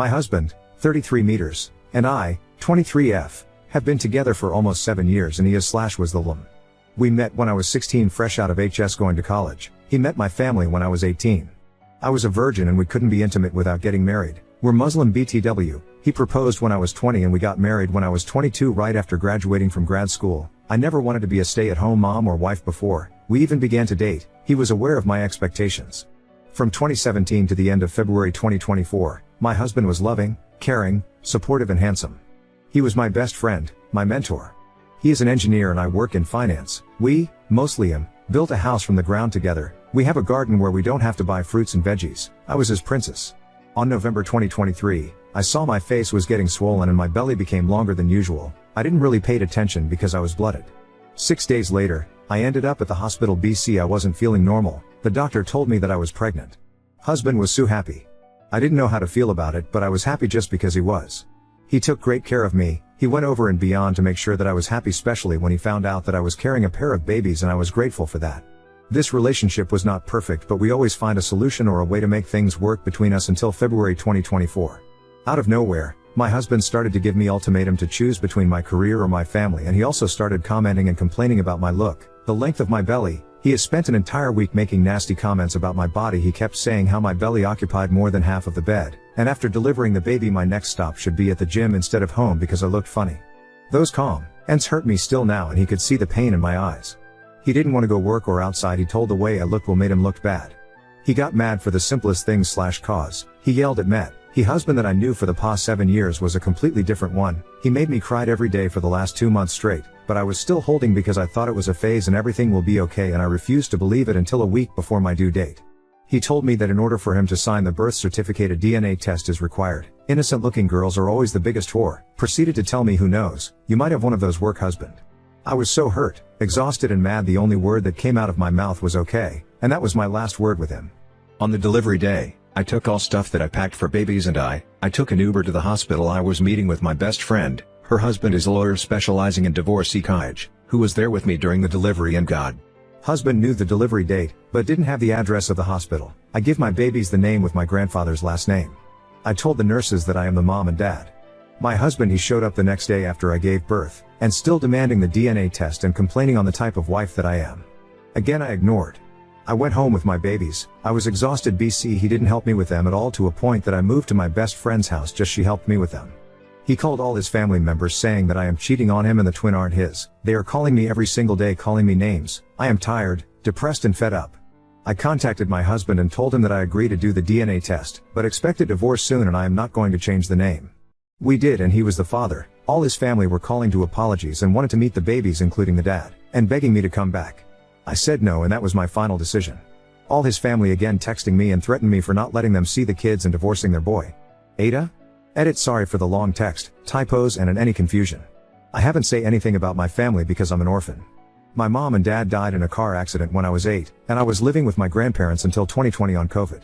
My husband, 33 meters, and I, 23F, have been together for almost 7 years and he is/was the LM. We met when I was 16 fresh out of HS going to college. He met my family when I was 18. I was a virgin and we couldn't be intimate without getting married. We're Muslim BTW. He proposed when I was 20 and we got married when I was 22 right after graduating from grad school. I never wanted to be a stay-at-home mom or wife before we even began to date. He was aware of my expectations. From 2017 to the end of February 2024, my husband was loving, caring, supportive and handsome. He was my best friend, my mentor. He is an engineer and I work in finance. We, mostly him, built a house from the ground together. We have a garden where we don't have to buy fruits and veggies. I was his princess. On November 2023, I saw my face was getting swollen and my belly became longer than usual. I didn't really pay attention because I was blooded. 6 days later, I ended up at the hospital BC. I wasn't feeling normal. The doctor told me that I was pregnant. Husband was so happy. I didn't know how to feel about it, but I was happy just because he was. He took great care of me. He went over and beyond to make sure that I was happy, especially when he found out that I was carrying a pair of babies, and I was grateful for that. This relationship was not perfect, but we always find a solution or a way to make things work between us until February 2024. Out of nowhere, my husband started to give me ultimatum to choose between my career or my family, and he also started commenting and complaining about my look, the length of my belly. He has spent an entire week making nasty comments about my body. He kept saying how my belly occupied more than half of the bed, and after delivering the baby my next stop should be at the gym instead of home because I looked funny. Those comments hurt me still now, and he could see the pain in my eyes. He didn't want to go work or outside. He told the way I looked will made him look bad. He got mad for the simplest things/cause. He yelled at me. He husband that I knew for the past 7 years was a completely different one. He made me cry every day for the last 2 months straight, but I was still holding because I thought it was a phase and everything will be okay, and I refused to believe it until a week before my due date. He told me that in order for him to sign the birth certificate a DNA test is required. Innocent looking girls are always the biggest whore. Proceeded to tell me, who knows, you might have one of those work husband. I was so hurt, exhausted and mad. The only word that came out of my mouth was okay, and that was my last word with him. On the delivery day, I took all stuff that I packed for babies and I took an Uber to the hospital. I was meeting with my best friend. Her husband is a lawyer specializing in divorce equage, who was there with me during the delivery, and God. Husband knew the delivery date, but didn't have the address of the hospital. I give my babies the name with my grandfather's last name. I told the nurses that I am the mom and dad. My husband, he showed up the next day after I gave birth, and still demanding the DNA test and complaining on the type of wife that I am. Again I ignored. I went home with my babies. I was exhausted. BC, he didn't help me with them at all, to a point that I moved to my best friend's house just she helped me with them. He called all his family members saying that I am cheating on him and the twin aren't his. They are calling me every single day, calling me names. I am tired, depressed and fed up. I contacted my husband and told him that I agree to do the DNA test, but expect a divorce soon and I am not going to change the name. We did, and he was the father. All his family were calling to apologies and wanted to meet the babies, including the dad, and begging me to come back. I said no, and that was my final decision. All his family again texting me and threatened me for not letting them see the kids and divorcing their boy. Ada? Edit. Sorry for the long text, typos and any confusion. I haven't say anything about my family because I'm an orphan. My mom and dad died in a car accident when I was 8, and I was living with my grandparents until 2020 on COVID.